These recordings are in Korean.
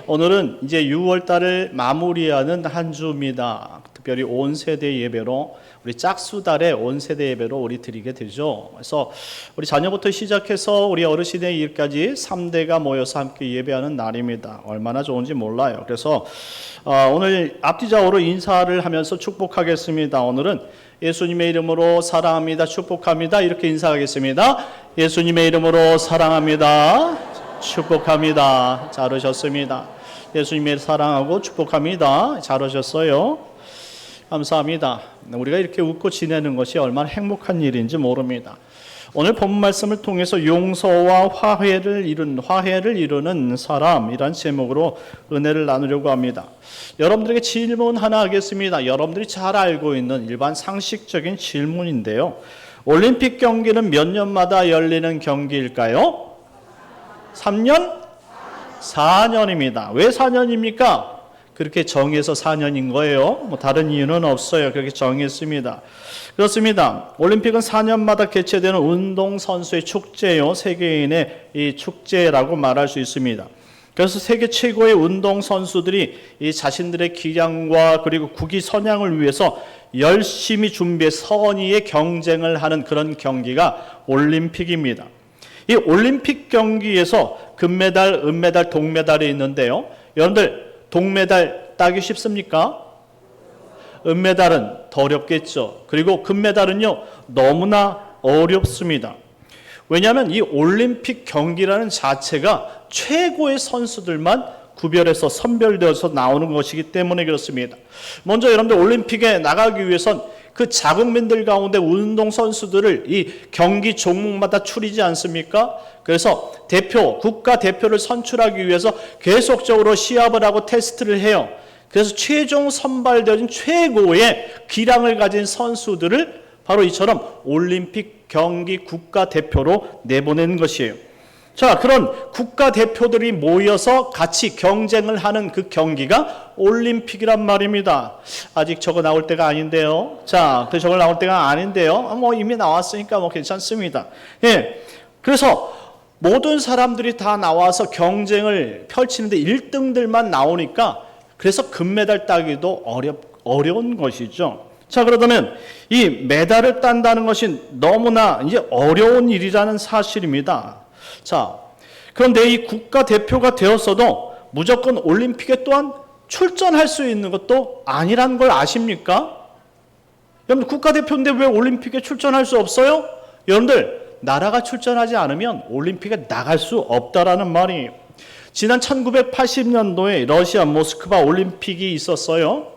오늘은 이제 6월 달을 마무리하는 한 주입니다. 특별히 온 세대 예배로 우리 짝수달의 온 세대 예배로 우리 드리게 되죠. 그래서 우리 자녀부터 시작해서 우리 어르신의 일까지 3대가 모여서 함께 예배하는 날입니다. 얼마나 좋은지 몰라요. 그래서 오늘 앞뒤좌우로 인사를 하면서 축복하겠습니다. 오늘은 예수님의 이름으로 사랑합니다, 축복합니다 이렇게 인사하겠습니다. 예수님의 이름으로 사랑합니다, 축복합니다. 잘하셨습니다. 예수님의 사랑하고 축복합니다. 잘하셨어요. 감사합니다. 우리가 이렇게 웃고 지내는 것이 얼마나 행복한 일인지 모릅니다. 오늘 본문 말씀을 통해서 용서와 화해를 이루는 사람이란 제목으로 은혜를 나누려고 합니다. 여러분들에게 질문 하나 하겠습니다. 여러분들이 잘 알고 있는 일반 상식적인 질문인데요. 올림픽 경기는 몇 년마다 열리는 경기일까요? 3년? 4년입니다. 왜 4년입니까? 그렇게 정해서 4년인 거예요. 뭐 다른 이유는 없어요. 그렇게 정했습니다. 그렇습니다. 올림픽은 4년마다 개최되는 운동선수의 축제요. 세계인의 이 축제라고 말할 수 있습니다. 그래서 세계 최고의 운동선수들이 이 자신들의 기량과 그리고 국위 선양을 위해서 열심히 준비해 선의의 경쟁을 하는 그런 경기가 올림픽입니다. 이 올림픽 경기에서 금메달, 은메달, 동메달이 있는데요. 여러분들 동메달 따기 쉽습니까? 은메달은 더 어렵겠죠. 그리고 금메달은요 너무나 어렵습니다. 왜냐하면 이 올림픽 경기라는 자체가 최고의 선수들만 구별해서 선별되어서 나오는 것이기 때문에 그렇습니다. 먼저 여러분들 올림픽에 나가기 위해선 그 자국민들 가운데 운동선수들을 이 경기 종목마다 추리지 않습니까? 그래서 국가 대표를 선출하기 위해서 계속적으로 시합을 하고 테스트를 해요. 그래서 최종 선발되어진 최고의 기량을 가진 선수들을 바로 이처럼 올림픽 경기 국가대표로 내보내는 것이에요. 자, 그런 국가대표들이 모여서 같이 경쟁을 하는 그 경기가 올림픽이란 말입니다. 아직 저거 나올 때가 아닌데요. 자, 저거 나올 때가 아닌데요. 뭐 이미 나왔으니까 뭐 괜찮습니다. 예. 그래서 모든 사람들이 다 나와서 경쟁을 펼치는데 1등들만 나오니까 그래서 금메달 따기도 어려운 것이죠. 자, 그러면 이 메달을 딴다는 것이 너무나 이제 어려운 일이라는 사실입니다. 자, 그런데 이 국가대표가 되었어도 무조건 올림픽에 또한 출전할 수 있는 것도 아니라는 걸 아십니까? 여러분 국가대표인데 왜 올림픽에 출전할 수 없어요? 여러분들 나라가 출전하지 않으면 올림픽에 나갈 수 없다라는 말이에요. 지난 1980년도에 러시아 모스크바 올림픽이 있었어요.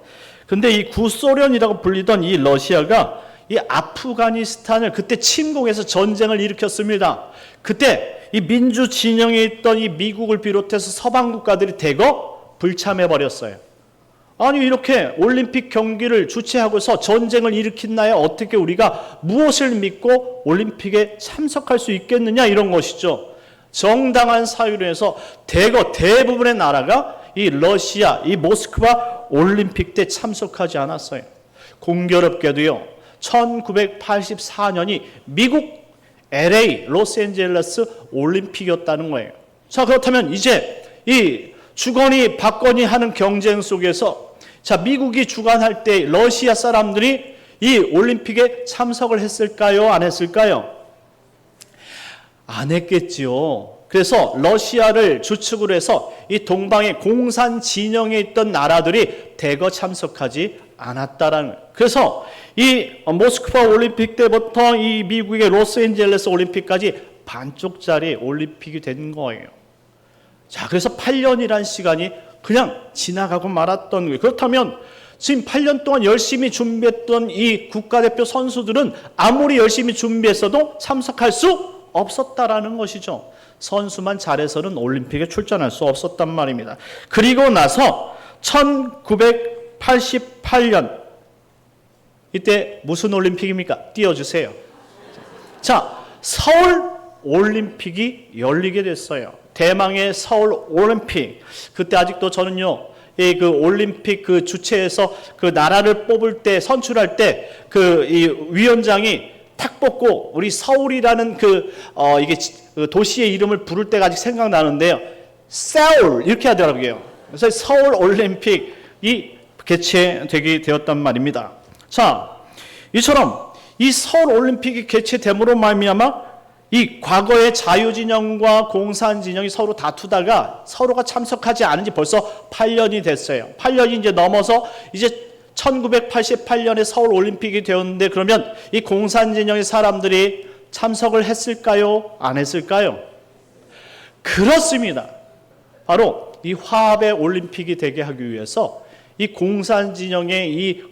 근데 이 구소련이라고 불리던 이 러시아가 이 아프가니스탄을 그때 침공해서 전쟁을 일으켰습니다. 그때 이 민주 진영에 있던 이 미국을 비롯해서 서방 국가들이 대거 불참해버렸어요. 아니 이렇게 올림픽 경기를 주최하고서 전쟁을 일으킨 나에 어떻게 우리가 무엇을 믿고 올림픽에 참석할 수 있겠느냐 이런 것이죠. 정당한 사유로 해서 대부분의 나라가 이 러시아, 이 모스크바 올림픽 때 참석하지 않았어요. 공교롭게도요. 1984년이 미국 LA, 로스앤젤레스 올림픽이었다는 거예요. 자, 그렇다면 이제 이 주거니 받거니 하는 경쟁 속에서 자, 미국이 주관할 때 러시아 사람들이 이 올림픽에 참석을 했을까요? 안 했을까요? 안 했겠지요. 그래서 러시아를 주축으로 해서 이 동방의 공산 진영에 있던 나라들이 대거 참석하지 않았다라는 거예요. 그래서 이 모스크바 올림픽 때부터 이 미국의 로스앤젤레스 올림픽까지 반쪽짜리 올림픽이 된 거예요. 자, 그래서 8년이란 시간이 그냥 지나가고 말았던 거예요. 그렇다면 지금 8년 동안 열심히 준비했던 이 국가대표 선수들은 아무리 열심히 준비했어도 참석할 수 없었다라는 것이죠. 선수만 잘해서는 올림픽에 출전할 수 없었단 말입니다. 그리고 나서 1988년 이때 무슨 올림픽입니까? 띄워주세요. 자, 서울 올림픽이 열리게 됐어요. 대망의 서울 올림픽. 그때 아직도 저는요, 그 올림픽 그 주최에서 그 나라를 뽑을 때, 선출할 때 그 이 위원장이 탁 뽑고 우리 서울이라는 이게 도시의 이름을 부를 때가 아직 생각나는데요. 서울 이렇게 하더라고요. 그래서 서울 올림픽이 개최되게 되었단 말입니다. 자, 이처럼 이 서울 올림픽이 개최됨으로 말미암아 이 과거의 자유진영과 공산진영이 서로 다투다가 서로가 참석하지 않은 지 벌써 8년이 됐어요. 8년이 이제 넘어서 이제 1988년에 서울 올림픽이 되었는데, 그러면 이 공산진영의 사람들이 참석을 했을까요? 안 했을까요? 그렇습니다. 바로 이 화합의 올림픽이 되게 하기 위해서 이 공산진영의 이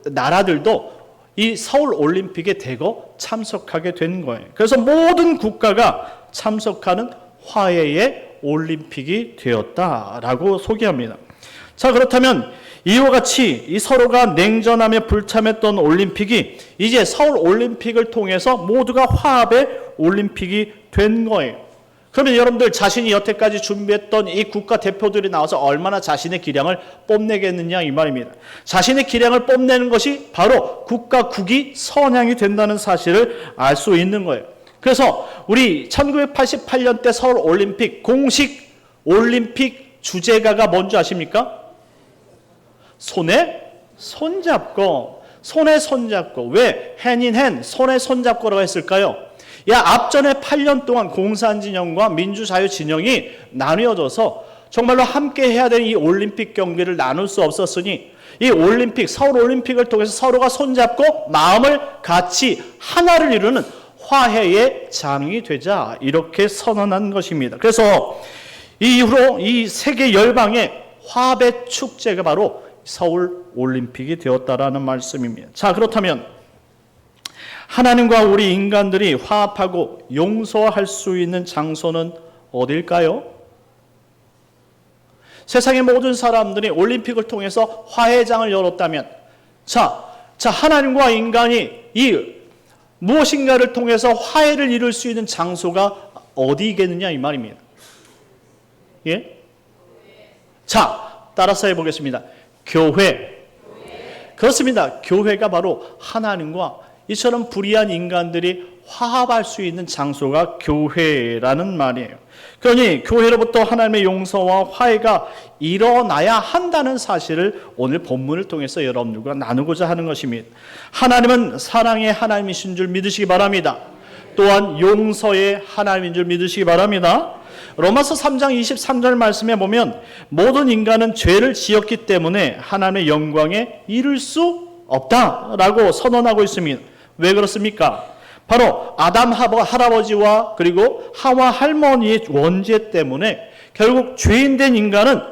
나라들도 이 서울 올림픽에 대거 참석하게 된 거예요. 그래서 모든 국가가 참석하는 화해의 올림픽이 되었다라고 소개합니다. 자, 그렇다면 이와 같이 이 서로가 냉전함에 불참했던 올림픽이 이제 서울 올림픽을 통해서 모두가 화합의 올림픽이 된 거예요. 그러면 여러분들 자신이 여태까지 준비했던 이 국가 대표들이 나와서 얼마나 자신의 기량을 뽐내겠느냐 이 말입니다. 자신의 기량을 뽐내는 것이 바로 국가국이 선양이 된다는 사실을 알 수 있는 거예요. 그래서 우리 1988년 때 서울 올림픽 공식 올림픽 주제가가 뭔지 아십니까? 손에 손잡고. 손에 손잡고. 왜 hand-in-hand 손에 손잡고라고 했을까요? 앞전에 8년 동안 공산진영과 민주자유진영이 나뉘어져서 정말로 함께 해야 되는 이 올림픽 경기를 나눌 수 없었으니 이 올림픽, 서울 올림픽을 통해서 서로가 손잡고 마음을 같이 하나를 이루는 화해의 장이 되자 이렇게 선언한 것입니다. 그래서 이 이후로 이 세계 열방의 화합의 축제가 바로 서울 올림픽이 되었다라는 말씀입니다. 자, 그렇다면 하나님과 우리 인간들이 화합하고 용서할 수 있는 장소는 어딜까요? 세상의 모든 사람들이 올림픽을 통해서 화해장을 열었다면, 자, 하나님과 인간이 이 무엇인가를 통해서 화해를 이룰 수 있는 장소가 어디겠느냐 이 말입니다. 예? 자, 따라서 해보겠습니다. 교회. 그렇습니다. 교회가 바로 하나님과 이처럼 불의한 인간들이 화합할 수 있는 장소가 교회라는 말이에요. 그러니 교회로부터 하나님의 용서와 화해가 일어나야 한다는 사실을 오늘 본문을 통해서 여러분들과 나누고자 하는 것입니다. 하나님은 사랑의 하나님이신 줄 믿으시기 바랍니다. 또한 용서의 하나님인 줄 믿으시기 바랍니다. 로마서 3장 23절 말씀에 보면 모든 인간은 죄를 지었기 때문에 하나님의 영광에 이를 수 없다라고 선언하고 있습니다. 왜 그렇습니까? 바로 아담 할아버지와 그리고 하와 할머니의 원죄 때문에 결국 죄인된 인간은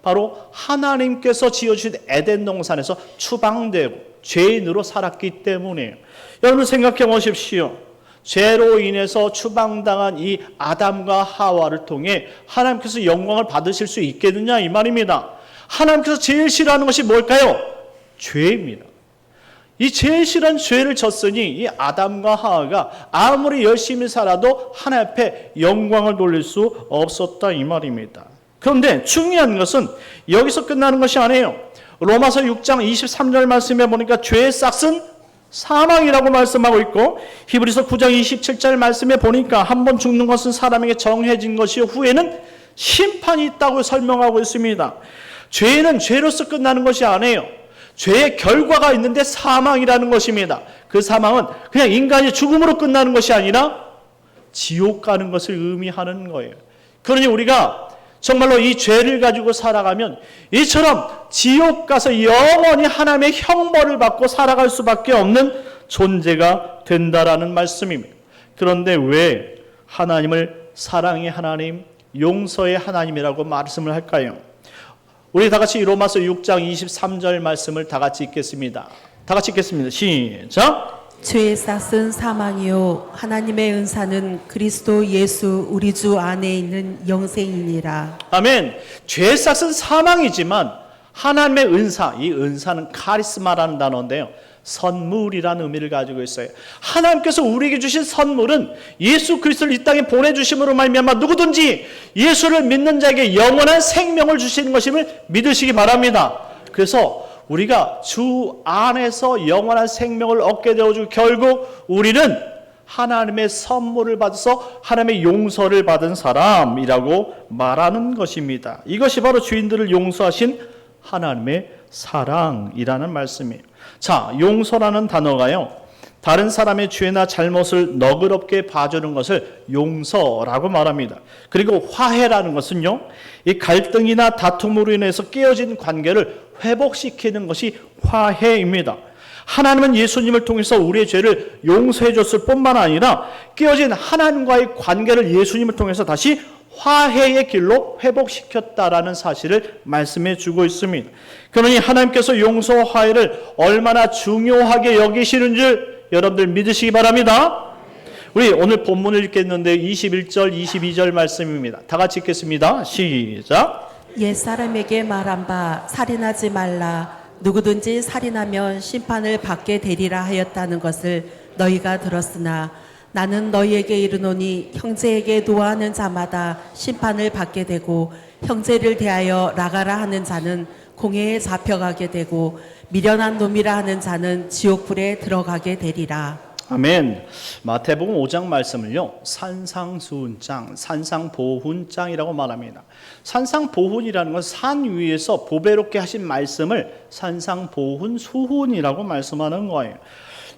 바로 하나님께서 지어주신 에덴 동산에서 추방되고 죄인으로 살았기 때문이에요. 여러분 생각해 보십시오. 죄로 인해서 추방당한 이 아담과 하와를 통해 하나님께서 영광을 받으실 수 있겠느냐 이 말입니다. 하나님께서 제일 싫어하는 것이 뭘까요? 죄입니다. 이 제일 싫은 죄를 졌으니 이 아담과 하와가 아무리 열심히 살아도 하나님 앞에 영광을 돌릴 수 없었다 이 말입니다. 그런데 중요한 것은 여기서 끝나는 것이 아니에요. 로마서 6장 23절 말씀에 보니까 죄의 싹은 사망이라고 말씀하고 있고, 히브리서 9장 27절 말씀에 보니까 한 번 죽는 것은 사람에게 정해진 것이요 후에는 심판이 있다고 설명하고 있습니다. 죄는 죄로서 끝나는 것이 아니에요. 죄의 결과가 있는데 사망이라는 것입니다. 그 사망은 그냥 인간이 죽음으로 끝나는 것이 아니라 지옥 가는 것을 의미하는 거예요. 그러니 우리가 정말로 이 죄를 가지고 살아가면 이처럼 지옥 가서 영원히 하나님의 형벌을 받고 살아갈 수밖에 없는 존재가 된다라는 말씀입니다. 그런데 왜 하나님을 사랑의 하나님, 용서의 하나님이라고 말씀을 할까요? 우리 다 같이 로마서 6장 23절 말씀을 다 같이 읽겠습니다. 다 같이 읽겠습니다. 시작. 죄의 싹은 사망이요 하나님의 은사는 그리스도 예수 우리 주 안에 있는 영생이니라. 아멘. 죄의 싹은 사망이지만 하나님의 은사, 이 은사는 카리스마라는 단어인데요, 선물이라는 의미를 가지고 있어요. 하나님께서 우리에게 주신 선물은 예수 그리스도를 이 땅에 보내주심으로 말미암아 누구든지 예수를 믿는 자에게 영원한 생명을 주시는 것임을 믿으시기 바랍니다. 그래서 우리가 주 안에서 영원한 생명을 얻게 되어주고 결국 우리는 하나님의 선물을 받아서 하나님의 용서를 받은 사람이라고 말하는 것입니다. 이것이 바로 죄인들을 용서하신 하나님의 사랑이라는 말씀이에요. 자, 용서라는 단어가요, 다른 사람의 죄나 잘못을 너그럽게 봐주는 것을 용서라고 말합니다. 그리고 화해라는 것은요, 이 갈등이나 다툼으로 인해서 깨어진 관계를 회복시키는 것이 화해입니다. 하나님은 예수님을 통해서 우리의 죄를 용서해 줬을 뿐만 아니라 깨어진 하나님과의 관계를 예수님을 통해서 다시 화해의 길로 회복시켰다라는 사실을 말씀해 주고 있습니다. 그러니 하나님께서 용서와 화해를 얼마나 중요하게 여기시는 줄 여러분들 믿으시기 바랍니다. 우리 오늘 본문을 읽겠는데 21절, 22절 말씀입니다. 다 같이 읽겠습니다. 시작. 옛사람에게 말한 바 살인하지 말라. 누구든지 살인하면 심판을 받게 되리라 하였다는 것을 너희가 들었으나 나는 너희에게 이르노니 형제에게 노하는 자마다 심판을 받게 되고 형제를 대하여 나가라 하는 자는 공회에 잡혀가게 되고 미련한 놈이라 하는 자는 지옥불에 들어가게 되리라. 아멘. 마태복음 5장 말씀을요, 산상수훈장, 산상보훈장이라고 말합니다. 산상보훈이라는 건 산 위에서 보배롭게 하신 말씀을 산상보훈, 수훈이라고 말씀하는 거예요.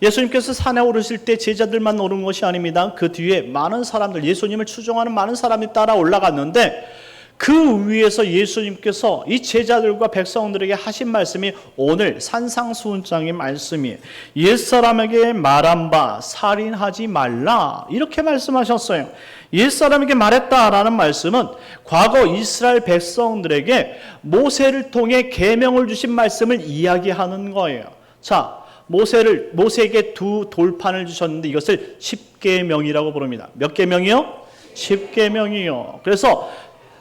예수님께서 산에 오르실 때 제자들만 오른 것이 아닙니다. 그 뒤에 많은 사람들, 예수님을 추종하는 많은 사람이 따라 올라갔는데 그 위에서 예수님께서 이 제자들과 백성들에게 하신 말씀이 오늘 산상수훈장의 말씀이에요. 옛사람에게 말한 바 살인하지 말라, 이렇게 말씀하셨어요. 옛사람에게 말했다라는 말씀은 과거 이스라엘 백성들에게 모세를 통해 계명을 주신 말씀을 이야기하는 거예요. 자, 모세에게 두 돌판을 주셨는데 이것을 십계명이라고 부릅니다. 몇 계명이요? 십계명이요. 그래서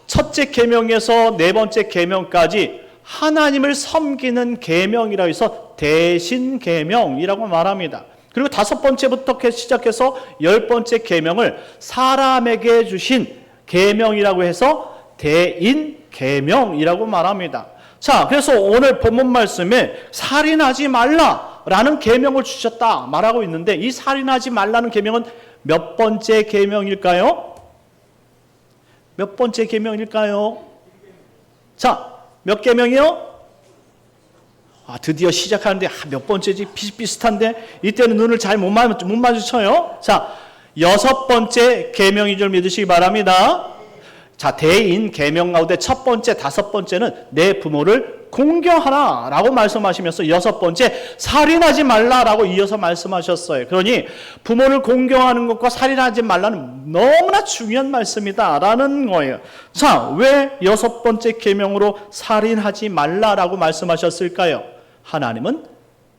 첫째 계명에서 네 번째 계명까지 하나님을 섬기는 계명이라 해서 대신 계명이라고 말합니다. 그리고 다섯 번째부터 시작해서 열 번째 계명을 사람에게 주신 계명이라고 해서 대인 계명이라고 말합니다. 자, 그래서 오늘 본문 말씀에 살인하지 말라라는 계명을 주셨다 말하고 있는데 이 살인하지 말라는 계명은 몇 번째 계명일까요? 몇 번째 계명일까요? 자, 몇 계명이요? 드디어 시작하는데 몇 번째지? 비슷비슷한데 이때는 눈을 잘 못 마주쳐요. 자, 여섯 번째 계명인 줄 믿으시기 바랍니다. 자, 대인 계명 가운데 첫 번째, 다섯 번째는 내 부모를 공경하라 라고 말씀하시면서 여섯 번째 살인하지 말라라고 이어서 말씀하셨어요. 그러니 부모를 공경하는 것과 살인하지 말라는 너무나 중요한 말씀이다 라는 거예요. 자, 왜 여섯 번째 계명으로 살인하지 말라라고 말씀하셨을까요? 하나님은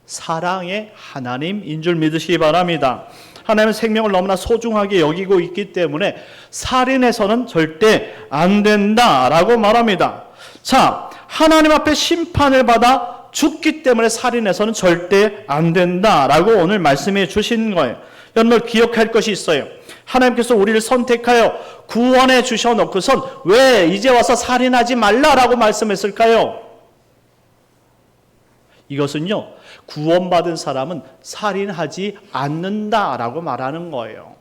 사랑의 하나님인 줄 믿으시기 바랍니다. 하나님은 생명을 너무나 소중하게 여기고 있기 때문에 살인해서는 절대 안 된다라고 말합니다. 자, 하나님 앞에 심판을 받아 죽기 때문에 살인해서는 절대 안 된다라고 오늘 말씀해 주신 거예요. 여러분 기억할 것이 있어요. 하나님께서 우리를 선택하여 구원해 주셔놓고선 왜 이제 와서 살인하지 말라라고 말씀했을까요? 이것은요, 구원받은 사람은 살인하지 않는다라고 말하는 거예요.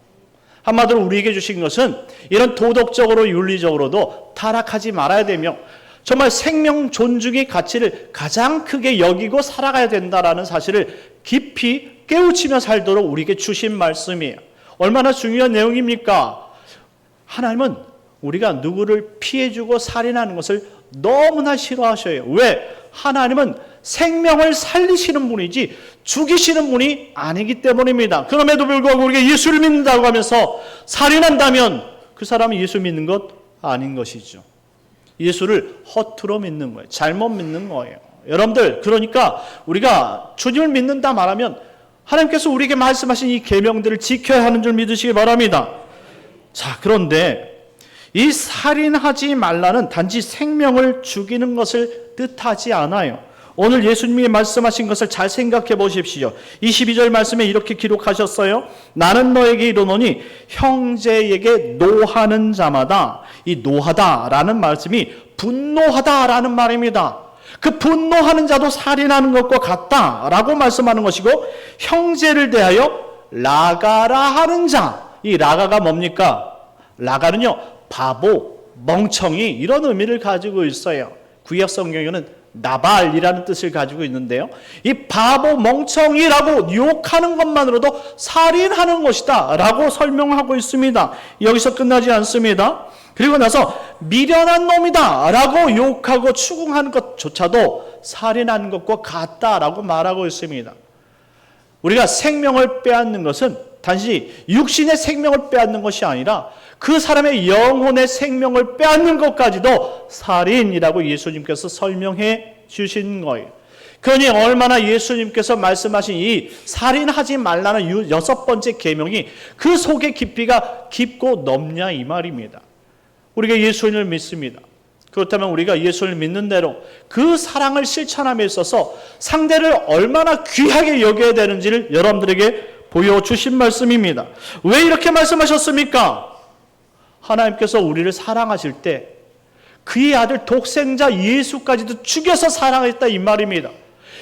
한마디로 우리에게 주신 것은 이런 도덕적으로 윤리적으로도 타락하지 말아야 되며 정말 생명 존중의 가치를 가장 크게 여기고 살아가야 된다라는 사실을 깊이 깨우치며 살도록 우리에게 주신 말씀이에요. 얼마나 중요한 내용입니까? 하나님은 우리가 누구를 피해주고 살인하는 것을 너무나 싫어하셔요. 왜? 하나님은 생명을 살리시는 분이지 죽이시는 분이 아니기 때문입니다. 그럼에도 불구하고 우리가 예수를 믿는다고 하면서 살인한다면 그 사람은 예수 믿는 것 아닌 것이죠. 예수를 허투루 믿는 거예요. 잘못 믿는 거예요. 여러분들, 그러니까 우리가 주님을 믿는다 말하면 하나님께서 우리에게 말씀하신 이 계명들을 지켜야 하는 줄 믿으시기 바랍니다. 자, 그런데 이 살인하지 말라는 단지 생명을 죽이는 것을 뜻하지 않아요. 오늘 예수님이 말씀하신 것을 잘 생각해 보십시오. 22절 말씀에 이렇게 기록하셨어요. 나는 너에게 이르노니 형제에게 노하는 자마다, 이 노하다라는 말씀이 분노하다라는 말입니다. 그 분노하는 자도 살인하는 것과 같다라고 말씀하는 것이고 형제를 대하여 라가라 하는 자. 이 라가가 뭡니까? 라가는요, 바보, 멍청이 이런 의미를 가지고 있어요. 구약 성경에는 나발이라는 뜻을 가지고 있는데요. 이 바보, 멍청이라고 유혹하는 것만으로도 살인하는 것이다 라고 설명하고 있습니다. 여기서 끝나지 않습니다. 그리고 나서 미련한 놈이다 라고 욕하고 추궁하는 것조차도 살인하는 것과 같다라고 말하고 있습니다. 우리가 생명을 빼앗는 것은 단지 육신의 생명을 빼앗는 것이 아니라 그 사람의 영혼의 생명을 빼앗는 것까지도 살인이라고 예수님께서 설명해 주신 거예요. 그러니 얼마나 예수님께서 말씀하신 이 살인하지 말라는 6번째 계명이 그 속의 깊이가 깊고 넓냐 이 말입니다. 우리가 예수님을 믿습니다. 그렇다면 우리가 예수를 믿는 대로 그 사랑을 실천함에 있어서 상대를 얼마나 귀하게 여겨야 되는지를 여러분들에게 보여주신 말씀입니다. 왜 이렇게 말씀하셨습니까? 하나님께서 우리를 사랑하실 때 그의 아들 독생자 예수까지도 죽여서 사랑했다 이 말입니다.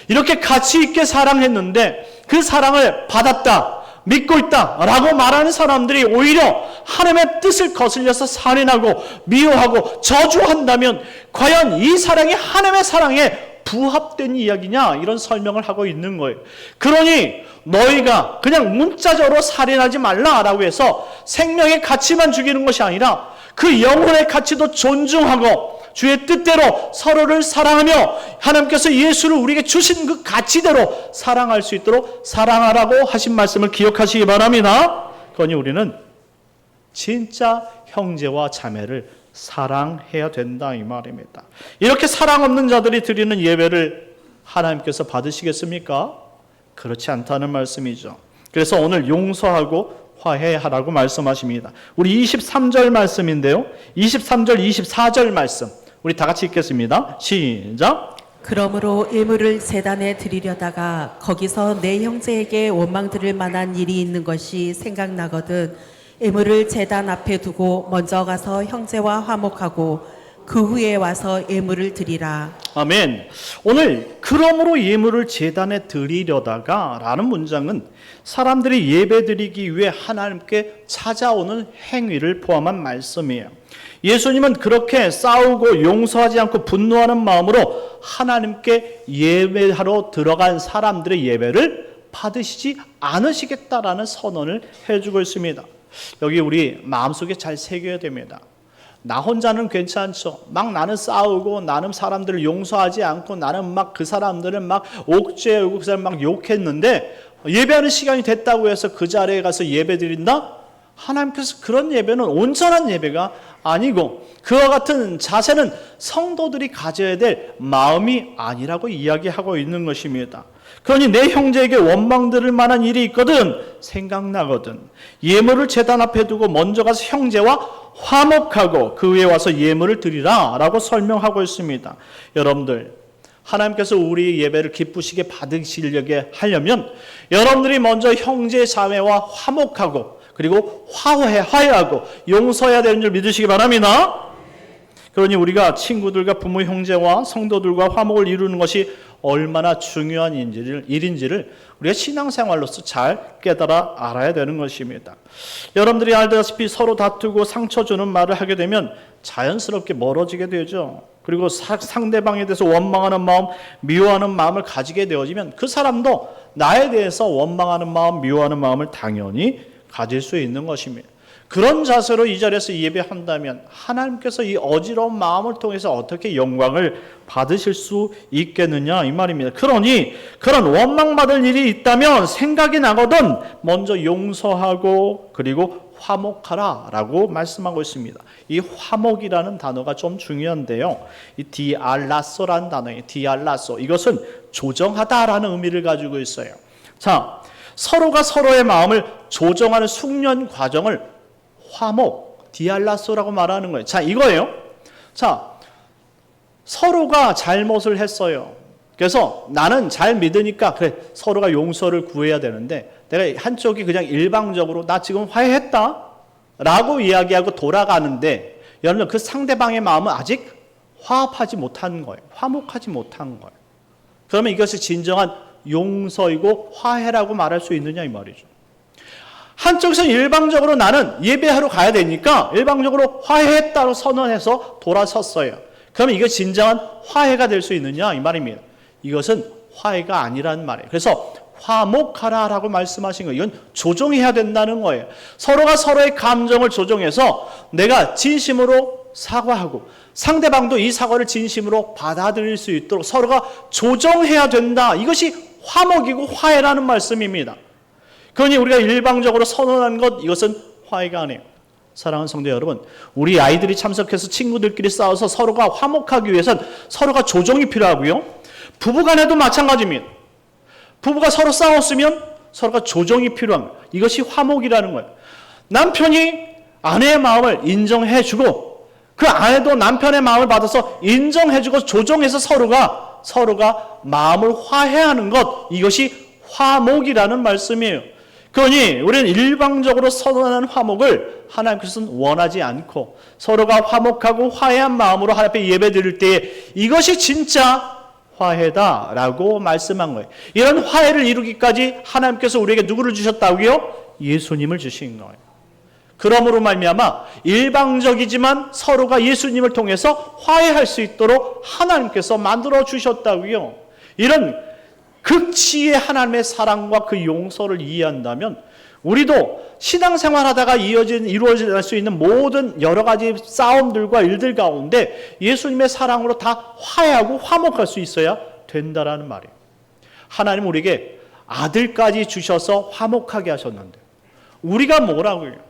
이렇게 가치 있게 사랑했는데 그 사랑을 받았다, 믿고 있다 라고 말하는 사람들이 오히려 하나님의 뜻을 거슬려서 살인하고 미워하고 저주한다면 과연 이 사랑이 하나님의 사랑에 부합된 이야기냐 이런 설명을 하고 있는 거예요. 그러니 너희가 그냥 문자적으로 살인하지 말라라고 해서 생명의 가치만 죽이는 것이 아니라 그 영혼의 가치도 존중하고 주의 뜻대로 서로를 사랑하며 하나님께서 예수를 우리에게 주신 그 가치대로 사랑할 수 있도록 사랑하라고 하신 말씀을 기억하시기 바랍니다. 그러니 우리는 진짜 형제와 자매를 사랑해야 된다 이 말입니다. 이렇게 사랑 없는 자들이 드리는 예배를 하나님께서 받으시겠습니까? 그렇지 않다는 말씀이죠. 그래서 오늘 용서하고 화해하라고 말씀하십니다. 우리 23절 말씀인데요. 23절 24절 말씀 우리 다 같이 읽겠습니다. 시작. 그러므로 예물을 제단에 드리려다가 거기서 내 형제에게 원망 들을 만한 일이 있는 것이 생각나거든 예물을 제단 앞에 두고 먼저 가서 형제와 화목하고 그 후에 와서 예물을 드리라. 아멘. 오늘 그러므로 예물을 제단에 드리려다가 라는 문장은 사람들이 예배 드리기 위해 하나님께 찾아오는 행위를 포함한 말씀이에요. 예수님은 그렇게 싸우고 용서하지 않고 분노하는 마음으로 하나님께 예배하러 들어간 사람들의 예배를 받으시지 않으시겠다라는 선언을 해주고 있습니다. 여기 우리 마음속에 잘 새겨야 됩니다. 나 혼자는 괜찮죠. 막 나는 싸우고 나는 사람들을 용서하지 않고 나는 막 그 사람들을 막 옥죄하고 그 사람 막 욕했는데 예배하는 시간이 됐다고 해서 그 자리에 가서 예배 드린다? 하나님께서 그런 예배는 온전한 예배가 아니고 그와 같은 자세는 성도들이 가져야 될 마음이 아니라고 이야기하고 있는 것입니다. 그러니 내 형제에게 원망 들을 만한 일이 있거든 생각나거든 예물을 제단 앞에 두고 먼저 가서 형제와 화목하고 그 후에 와서 예물을 드리라 라고 설명하고 있습니다. 여러분들 하나님께서 우리 예배를 기쁘시게 받으시려게 하려면 여러분들이 먼저 형제 자매와 화목하고 그리고 화해하고 용서해야 되는 줄 믿으시기 바랍니다. 그러니 우리가 친구들과 부모 형제와 성도들과 화목을 이루는 것이 얼마나 중요한 일인지를 우리가 신앙생활로서 잘 깨달아 알아야 되는 것입니다. 여러분들이 알다시피 서로 다투고 상처 주는 말을 하게 되면 자연스럽게 멀어지게 되죠. 그리고 상대방에 대해서 원망하는 마음, 미워하는 마음을 가지게 되어지면 그 사람도 나에 대해서 원망하는 마음, 미워하는 마음을 당연히 가질 수 있는 것입니다. 그런 자세로 이 자리에서 예배한다면 하나님께서 이 어지러운 마음을 통해서 어떻게 영광을 받으실 수 있겠느냐 이 말입니다. 그러니 그런 원망받을 일이 있다면 생각이 나거든 먼저 용서하고 그리고 화목하라 라고 말씀하고 있습니다. 이 화목이라는 단어가 좀 중요한데요. 이 디알라소라는 단어예요. 디알라소. 이것은 조정하다라는 의미를 가지고 있어요. 자, 서로가 서로의 마음을 조정하는 숙련 과정을 화목, 디알라소라고 말하는 거예요. 자, 이거예요. 자, 서로가 잘못을 했어요. 그래서 나는 잘 믿으니까 그래 서로가 용서를 구해야 되는데 내가 한쪽이 그냥 일방적으로 나 지금 화해했다 라고 이야기하고 돌아가는데 여러분 그 상대방의 마음은 아직 화합하지 못한 거예요. 화목하지 못한 거예요. 그러면 이것이 진정한 용서이고 화해라고 말할 수 있느냐 이 말이죠. 한쪽에서 일방적으로 나는 예배하러 가야 되니까 일방적으로 화해했다고 선언해서 돌아섰어요. 그러면 이게 진정한 화해가 될 수 있느냐 이 말입니다. 이것은 화해가 아니라는 말이에요. 그래서 화목하라라고 말씀하신 거예요. 이건 조정해야 된다는 거예요. 서로가 서로의 감정을 조정해서 내가 진심으로 사과하고 상대방도 이 사과를 진심으로 받아들일 수 있도록 서로가 조정해야 된다. 이것이 화목이고 화해라는 말씀입니다. 그러니 우리가 일방적으로 선언한 것, 이것은 화해가 아니에요. 사랑하는 성도 여러분, 우리 아이들이 참석해서 친구들끼리 싸워서 서로가 화목하기 위해선 서로가 조정이 필요하고요. 부부간에도 마찬가지입니다. 부부가 서로 싸웠으면 서로가 조정이 필요한 거예요. 이것이 화목이라는 거예요. 남편이 아내의 마음을 인정해주고 그 아내도 남편의 마음을 받아서 인정해주고 조정해서 서로가 마음을 화해하는 것, 이것이 화목이라는 말씀이에요. 그러니 우리는 일방적으로 선언하는 화목을 하나님께서는 원하지 않고 서로가 화목하고 화해한 마음으로 하나님 앞에 예배 드릴 때에 이것이 진짜 화해다라고 말씀한 거예요. 이런 화해를 이루기까지 하나님께서 우리에게 누구를 주셨다고요? 예수님을 주신 거예요. 그러므로 말미암아 일방적이지만 서로가 예수님을 통해서 화해할 수 있도록 하나님께서 만들어 주셨다고요. 이런 극치의 하나님의 사랑과 그 용서를 이해한다면 우리도 신앙생활하다가 이루어질 수 있는 모든 여러 가지 싸움들과 일들 가운데 예수님의 사랑으로 다 화해하고 화목할 수 있어야 된다라는 말이에요. 하나님 우리에게 아들까지 주셔서 화목하게 하셨는데 우리가 뭐라고요?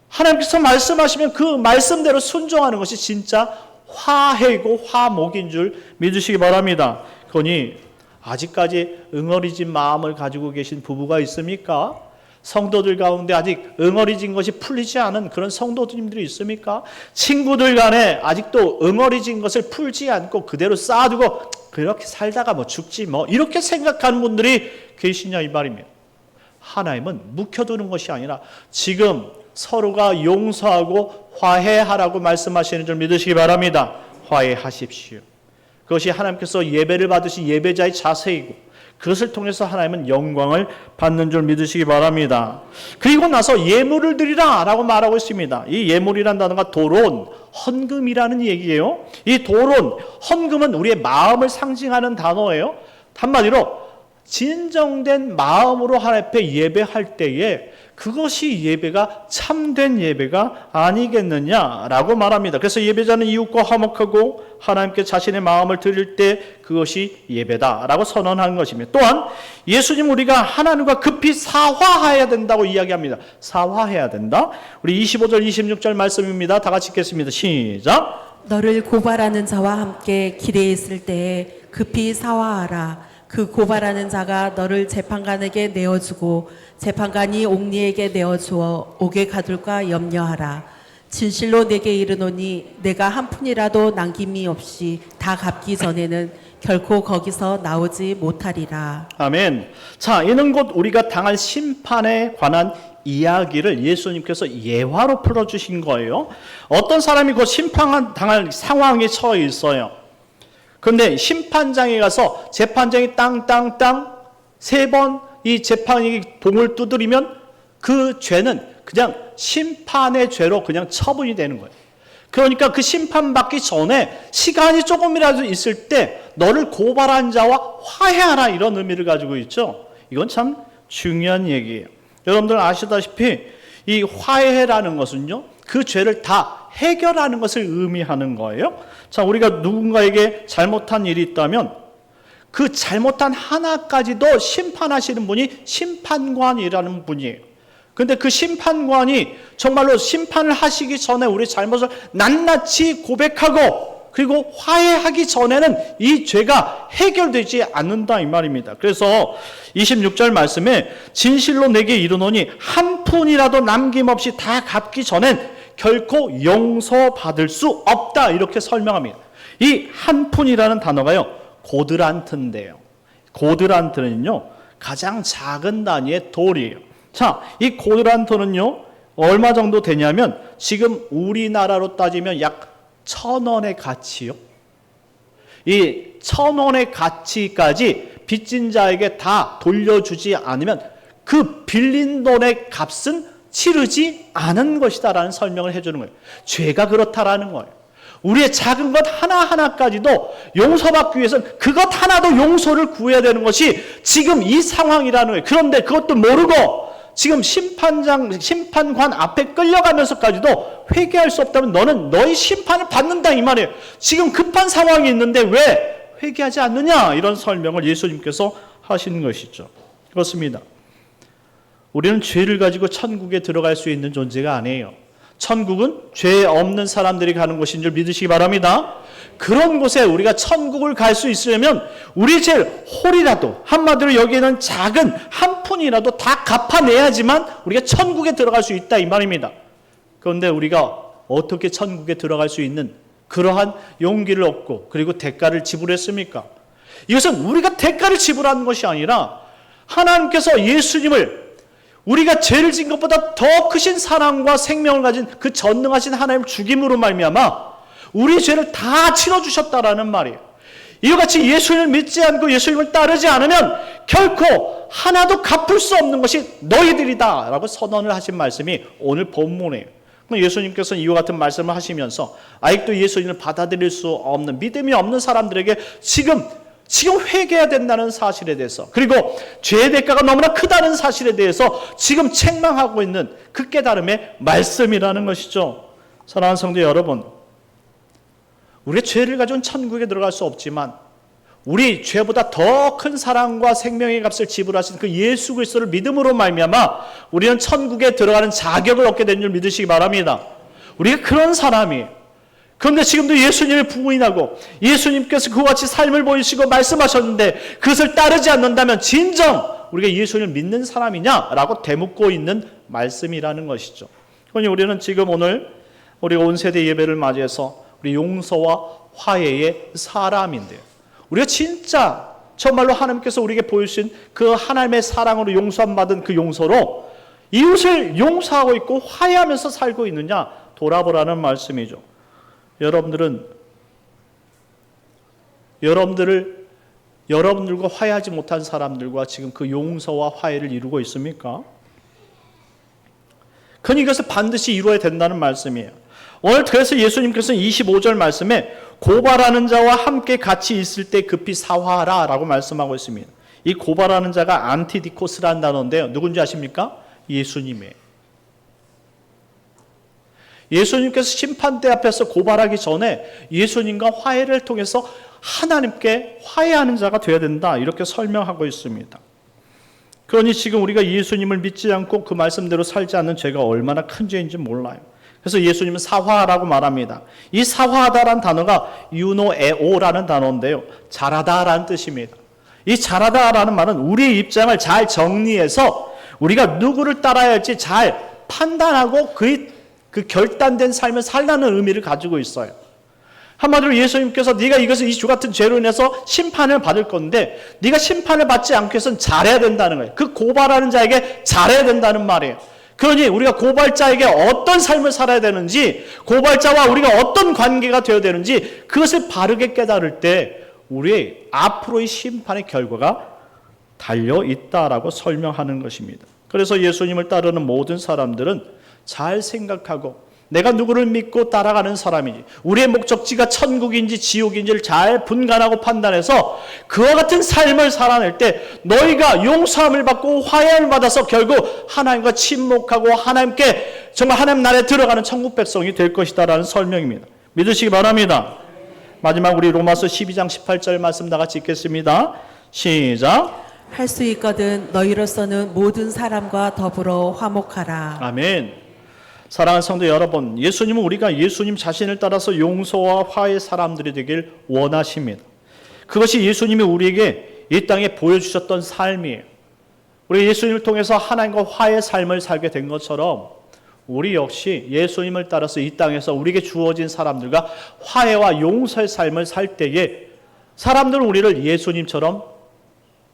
하나님께서 말씀하시면 그 말씀대로 순종하는 것이 진짜 화해이고 화목인 줄 믿으시기 바랍니다. 그러니 아직까지 응어리진 마음을 가지고 계신 부부가 있습니까? 성도들 가운데 아직 응어리진 것이 풀리지 않은 그런 성도님들이 있습니까? 친구들 간에 아직도 응어리진 것을 풀지 않고 그대로 쌓아두고 그렇게 살다가 뭐 죽지 뭐 이렇게 생각하는 분들이 계시냐 이 말입니다. 하나님은 묵혀두는 것이 아니라 지금 서로가 용서하고 화해하라고 말씀하시는 줄 믿으시기 바랍니다. 화해하십시오. 그것이 하나님께서 예배를 받으신 예배자의 자세이고 그것을 통해서 하나님은 영광을 받는 줄 믿으시기 바랍니다. 그리고 나서 예물을 드리라 라고 말하고 있습니다. 이 예물이라는 단어가 도론, 헌금이라는 얘기예요. 이 도론, 헌금은 우리의 마음을 상징하는 단어예요. 한마디로 진정된 마음으로 하나님 앞에 예배할 때에 그것이 예배가 참된 예배가 아니겠느냐라고 말합니다. 그래서 예배자는 이웃과 화목하고 하나님께 자신의 마음을 드릴 때 그것이 예배다라고 선언하는 것입니다. 또한 예수님 우리가 하나님과 급히 사화해야 된다고 이야기합니다. 사화해야 된다. 우리 25절 26절 말씀입니다. 다 같이 읽겠습니다. 시작. 너를 고발하는 자와 함께 길에 있을 때에 급히 사화하라. 그 고발하는 자가 너를 재판관에게 내어주고 재판관이 옥리에게 내어주어 옥에 가둘까 염려하라. 진실로 내게 이르노니 내가 한 푼이라도 남김이 없이 다 갚기 전에는 결코 거기서 나오지 못하리라. 아멘. 자, 이는 곧 우리가 당할 심판에 관한 이야기를 예수님께서 예화로 풀어주신 거예요. 어떤 사람이 곧 심판당할 상황에 처해 있어요. 그런데 심판장에 가서 재판장이 땅땅땅 세 번 이 재판이 봉을 두드리면 그 죄는 그냥 심판의 죄로 그냥 처분이 되는 거예요. 그러니까 그 심판받기 전에 시간이 조금이라도 있을 때 너를 고발한 자와 화해하라 이런 의미를 가지고 있죠. 이건 참 중요한 얘기예요. 여러분들 아시다시피 이 화해라는 것은요, 그 죄를 다 해결하는 것을 의미하는 거예요. 자, 우리가 누군가에게 잘못한 일이 있다면 그 잘못한 하나까지도 심판하시는 분이 심판관이라는 분이에요. 근데 그 심판관이 정말로 심판을 하시기 전에 우리 잘못을 낱낱이 고백하고 그리고 화해하기 전에는 이 죄가 해결되지 않는다 이 말입니다. 그래서 26절 말씀에 진실로 내게 이르노니 한 푼이라도 남김없이 다 갚기 전엔 결코 용서받을 수 없다 이렇게 설명합니다. 이 한 푼이라는 단어가요, 고드란트인데요. 고드란트는요, 가장 작은 단위의 돌이에요. 자, 이 고드란트는요, 얼마 정도 되냐면 지금 우리나라로 따지면 약 1,000원의 가치요. 이 1,000원의 가치까지 빚진 자에게 다 돌려주지 않으면 그 빌린 돈의 값은 치르지 않은 것이다라는 설명을 해주는 거예요. 죄가 그렇다라는 거예요. 우리의 작은 것 하나하나까지도 용서받기 위해서는 그것 하나도 용서를 구해야 되는 것이 지금 이 상황이라는 거예요. 그런데 그것도 모르고 지금 심판관 앞에 끌려가면서까지도 회개할 수 없다면 너는 너의 심판을 받는다 이 말이에요. 지금 급한 상황이 있는데 왜 회개하지 않느냐, 이런 설명을 예수님께서 하시는 것이죠. 그렇습니다. 우리는 죄를 가지고 천국에 들어갈 수 있는 존재가 아니에요. 천국은 죄 없는 사람들이 가는 곳인 줄 믿으시기 바랍니다. 그런 곳에 우리가 천국을 갈 수 있으려면 우리 죄 홀이라도, 한마디로 여기에는 작은 한 푼이라도 다 갚아내야지만 우리가 천국에 들어갈 수 있다 이 말입니다. 그런데 우리가 어떻게 천국에 들어갈 수 있는 그러한 용기를 얻고 그리고 대가를 지불했습니까? 이것은 우리가 대가를 지불하는 것이 아니라 하나님께서 예수님을 우리가 죄를 진 것보다 더 크신 사랑과 생명을 가진 그 전능하신 하나님 죽임으로 말미암아 우리 죄를 다 치러주셨다라는 말이에요. 이와 같이 예수님을 믿지 않고 예수님을 따르지 않으면 결코 하나도 갚을 수 없는 것이 너희들이다 라고 선언을 하신 말씀이 오늘 본문이에요. 예수님께서는 이와 같은 말씀을 하시면서 아직도 예수님을 받아들일 수 없는, 믿음이 없는 사람들에게 지금 회개해야 된다는 사실에 대해서, 그리고 죄의 대가가 너무나 크다는 사실에 대해서 지금 책망하고 있는 그 깨달음의 말씀이라는 것이죠. 사랑하는 성도 여러분, 우리의 죄를 가지고는 천국에 들어갈 수 없지만 우리 죄보다 더 큰 사랑과 생명의 값을 지불하신 그 예수 그리스도를 믿음으로 말미암아 우리는 천국에 들어가는 자격을 얻게 된 줄 믿으시기 바랍니다. 우리가 그런 사람이에요. 그런데 지금도 예수님을 부인하고 예수님께서 그와 같이 삶을 보이시고 말씀하셨는데 그것을 따르지 않는다면 진정 우리가 예수님을 믿는 사람이냐라고 되묻고 있는 말씀이라는 것이죠. 그러니 우리는 지금 오늘 우리가 온 세대 예배를 맞이해서 우리 용서와 화해의 사람인데요. 우리가 진짜 정말로 하나님께서 우리에게 보여주신 그 하나님의 사랑으로 용서받은 그 용서로 이웃을 용서하고 있고 화해하면서 살고 있느냐 돌아보라는 말씀이죠. 여러분들과 화해하지 못한 사람들과 지금 그 용서와 화해를 이루고 있습니까? 그러니 이것을 반드시 이루어야 된다는 말씀이에요. 오늘 그래서 예수님께서는 25절 말씀에 고발하는 자와 함께 같이 있을 때 급히 사화하라 라고 말씀하고 있습니다. 이 고발하는 자가 안티디코스라는 단어인데요. 누군지 아십니까? 예수님이에요. 예수님께서 심판대 앞에서 고발하기 전에 예수님과 화해를 통해서 하나님께 화해하는 자가 되어야 된다 이렇게 설명하고 있습니다. 그러니 지금 우리가 예수님을 믿지 않고 그 말씀대로 살지 않는 죄가 얼마나 큰 죄인지 몰라요. 그래서 예수님은 사화라고 말합니다. 이 사화하다라는 단어가 유노에오라는 단어인데요. 잘하다라는 뜻입니다. 이 잘하다라는 말은 우리의 입장을 잘 정리해서 우리가 누구를 따라야 할지 잘 판단하고 그 결단된 삶을 살라는 의미를 가지고 있어요. 한마디로 예수님께서 네가 이 주 같은 죄로 인해서 심판을 받을 건데 네가 심판을 받지 않기 위해서는 잘해야 된다는 거예요. 그 고발하는 자에게 잘해야 된다는 말이에요. 그러니 우리가 고발자에게 어떤 삶을 살아야 되는지, 고발자와 우리가 어떤 관계가 되어야 되는지 그것을 바르게 깨달을 때 우리의 앞으로의 심판의 결과가 달려있다라고 설명하는 것입니다. 그래서 예수님을 따르는 모든 사람들은 잘 생각하고 내가 누구를 믿고 따라가는 사람이지, 우리의 목적지가 천국인지 지옥인지를 잘 분간하고 판단해서 그와 같은 삶을 살아낼 때 너희가 용서함을 받고 화해를 받아서 결국 하나님과 친목하고 하나님께 정말 하나님 나라에 들어가는 천국 백성이 될 것이다 라는 설명입니다. 믿으시기 바랍니다. 마지막 우리 로마서 12장 18절 말씀 다 같이 읽겠습니다. 시작. 할 수 있거든 너희로서는 모든 사람과 더불어 화목하라. 아멘. 사랑하는 성도 여러분, 예수님은 우리가 예수님 자신을 따라서 용서와 화해의 사람들이 되길 원하십니다. 그것이 예수님이 우리에게 이 땅에 보여주셨던 삶이에요. 우리 예수님을 통해서 하나님과 화해의 삶을 살게 된 것처럼 우리 역시 예수님을 따라서 이 땅에서 우리에게 주어진 사람들과 화해와 용서의 삶을 살 때에 사람들은 우리를 예수님처럼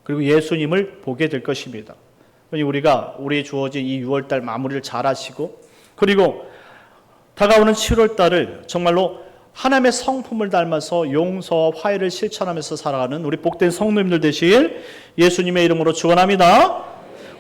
그리고 예수님을 보게 될 것입니다. 우리가 우리의 주어진 이 6월달 마무리를 잘 하시고 그리고 다가오는 7월달을 정말로 하나님의 성품을 닮아서 용서와 화해를 실천하면서 살아가는 우리 복된 성도님들 되시길 예수님의 이름으로 축원합니다.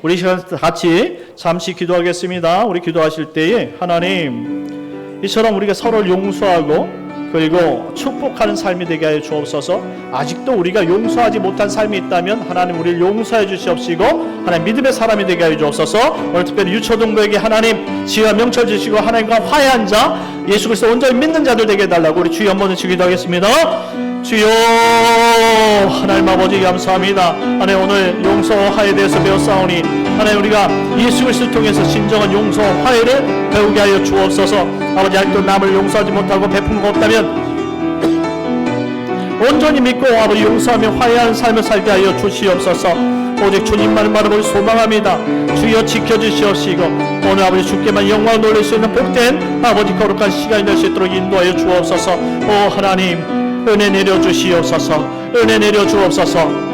우리 시간 같이 잠시 기도하겠습니다. 우리 기도하실 때에 하나님, 이처럼 우리가 서로를 용서하고 그리고 축복하는 삶이 되게 하여 주옵소서. 아직도 우리가 용서하지 못한 삶이 있다면 하나님 우리를 용서해 주시옵시고 하나님 믿음의 사람이 되게 하여 주옵소서. 오늘 특별히 유초동부에게 하나님 지혜와 명철 주시고 하나님과 화해한 자, 예수 그리스도 온전히 믿는 자들 되게 해달라고 우리 주여 한번 기도하겠습니다. 주여, 하나님 아버지 감사합니다. 하나님 오늘 용서와 화해에 대해서 배웠사오니 하나님 우리가 예수 그리스도를 통해서 진정한 용서와 화해를 배우게 하여 주옵소서. 아버지, 아직도 남을 용서하지 못하고 베푼 것 없다면 온전히 믿고 아버지 용서하며 화해하는 삶을 살게 하여 주시옵소서. 오직 주님만을 바라보고 소망합니다. 주여 지켜주시옵시고 오늘 아버지 주께만 영광을 돌릴 수 있는 복된 아버지 거룩한 시간이 될 수 있도록 인도하여 주옵소서. 오 하나님, 은혜 내려 주시옵소서. 은혜 내려 주옵소서.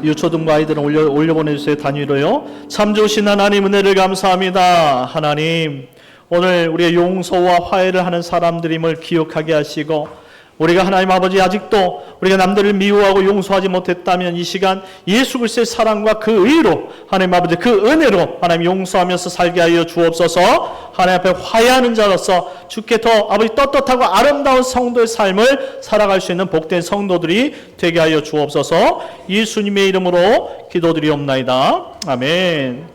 유초등부 아이들은 올려보내주세요. 단위로요. 참 좋으신 하나님 은혜를 감사합니다. 하나님, 오늘 우리의 용서와 화해를 하는 사람들임을 기억하게 하시고 우리가 하나님 아버지 아직도 우리가 남들을 미워하고 용서하지 못했다면 이 시간 예수 그리스도의 사랑과 그 의로 하나님 아버지 그 은혜로 하나님 용서하면서 살게 하여 주옵소서. 하나님 앞에 화해하는 자로서 주께 더 아버지 떳떳하고 아름다운 성도의 삶을 살아갈 수 있는 복된 성도들이 되게 하여 주옵소서. 예수님의 이름으로 기도드리옵나이다. 아멘.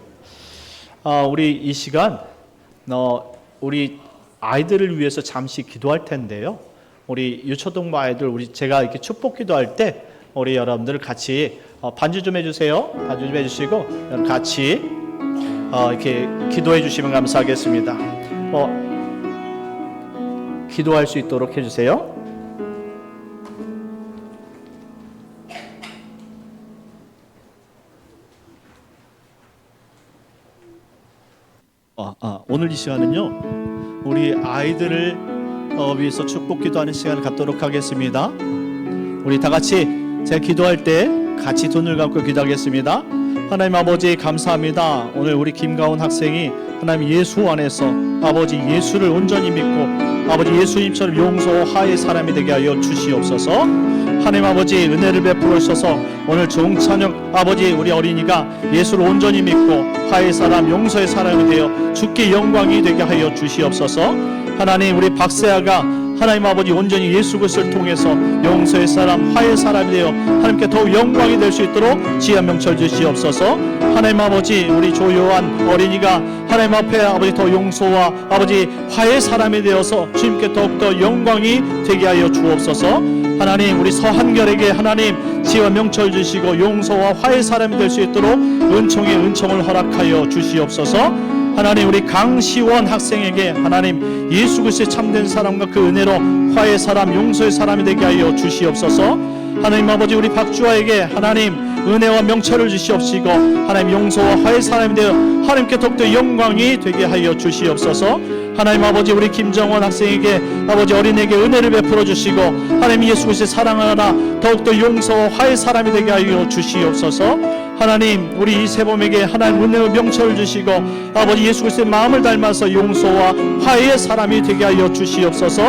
우리 이 시간 우리 아이들을 위해서 잠시 기도할 텐데요. 우리 유초등부 아이들 제가 이렇게 축복 기도할 때 우리 여러분들 같이 반주 좀 해주세요. 반주 좀 해주시고 같이 이렇게 기도해 주시면 감사하겠습니다. 기도할 수 있도록 해주세요. 오늘 이 시간은요 우리 아이들을 위해서 축복 기도하는 시간을 갖도록 하겠습니다. 우리 다 같이 제가 기도할 때 같이 눈을 감고 기도하겠습니다. 하나님 아버지 감사합니다. 오늘 우리 김가온 학생이 하나님 예수 안에서 아버지 예수를 온전히 믿고 아버지 예수님처럼 용서와 화해의 사람이 되게 하여 주시옵소서. 하나님 아버지 은혜를 베풀어 주셔서 오늘 정찬혁 아버지 우리 어린이가 예수를 온전히 믿고 화해의 사람 용서의 사람이 되어 주께 영광이 되게 하여 주시옵소서. 하나님 우리 박세아가 하나님 아버지 온전히 예수 그리스도를 통해서 용서의 사람 화해의 사람이 되어 하나님께 더욱 영광이 될 수 있도록 지혜와 명철 주시옵소서. 하나님 아버지 우리 조요한 어린이가 하나님 앞에 아버지 더 용서와 아버지 화해의 사람이 되어서 주님께 더욱더 영광이 되게 하여 주옵소서. 하나님 우리 서한결에게 하나님 지혜와 명철 주시고 용서와 화해의 사람이 될 수 있도록 은총의 은총을 허락하여 주시옵소서. 하나님 우리 강시원 학생에게 하나님 예수 그리스도의 참된 사람과 그 은혜로 화해의 사람 용서의 사람이 되게 하여 주시옵소서. 하나님 아버지 우리 박주아에게 하나님 은혜와 명철을 주시옵시고 하나님 용서와 화해의 사람이 되어 하나님께 더욱더 영광이 되게 하여 주시옵소서. 하나님 아버지 우리 김정원 학생에게 아버지 어린에게 은혜를 베풀어 주시고 하나님 예수 그리스도의 사랑하라 더욱더 용서와 화해의 사람이 되게 하여 주시옵소서. 하나님 우리 이세범에게 하나님 은혜와 명철을 주시고 아버지 예수 그리스도의 마음을 닮아서 용서와 화해의 사람이 되게 하여 주시옵소서.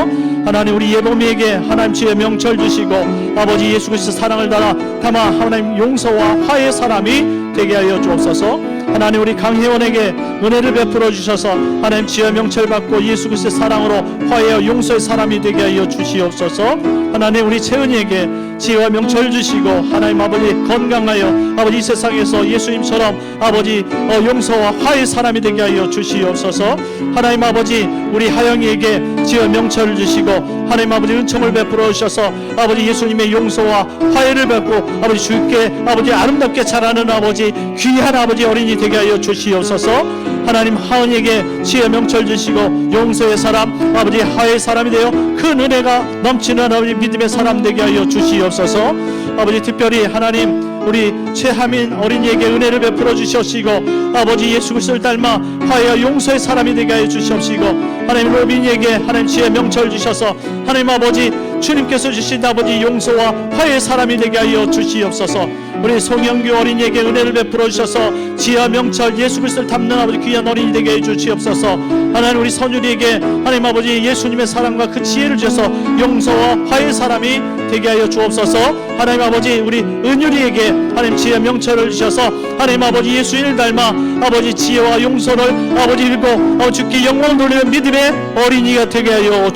하나님 우리 예범이에게 하나님 지혜의 명철 주시고 아버지 예수 그리스도의 사랑을 담아 하나님 용서와 화해의 사람이 되게 하여 주옵소서. 하나님 우리 강혜원에게 은혜를 베풀어 주셔서 하나님 지혜와 명철 받고 예수 그리스도의 사랑으로 화해와 용서의 사람이 되게 하여 주시옵소서. 하나님 우리 채은이에게 지혜와 명철 주시고 하나님 아버지 건강하여 아버지 이 세상에서 예수님처럼 아버지 용서와 화해의 사람이 되게 하여 주시옵소서. 하나님 아버지 우리 하영이에게 지혜와 명철을 주시고 하나님 아버지 은총을 베풀어 주셔서 아버지 예수님의 용서와 화해를 받고 아버지 주께 아버지 아름답게 자라는 아버지 귀한 아버지 어린이 되게 하여 주시옵소서. 하나님 하은이에게 지혜 명철 주시고 용서의 사람 아버지 화해의 사람이 되어 큰 은혜가 넘치는 아버지 믿음의 사람 되게 하여 주시옵소서. 아버지 특별히 하나님 우리 최하민 어린이에게 은혜를 베풀어 주시옵시고 아버지 예수 그리스도를 닮아 화해와 용서의 사람이 되게 하여 주시옵시고 하나님 로빈이에게 하나님 지혜 명철 주셔서 하나님 아버지 주님께서 주신 아버지 용서와 화해의 사람이 되게 하여 주시옵소서. 우리 송영규 어린이에게 은혜를 베풀어 주셔서 지혜와 명철 예수 그리스도를 담는 아버지 귀한 어린이 되게 해 주시옵소서. 하나님 우리 선율이에게 하나님 아버지 예수님의 사랑과 그 지혜를 주셔서 용서와 화해의 사람이 되게 하여 주옵소서. 하나님 아버지 우리 은율이에게 하나님 지혜와 명철을 주셔서 하나님 아버지 예수님을 닮아 아버지 지혜와 용서를 아버지 읽고 주께 영광을 돌리는 믿음의 어린이가 되게 하여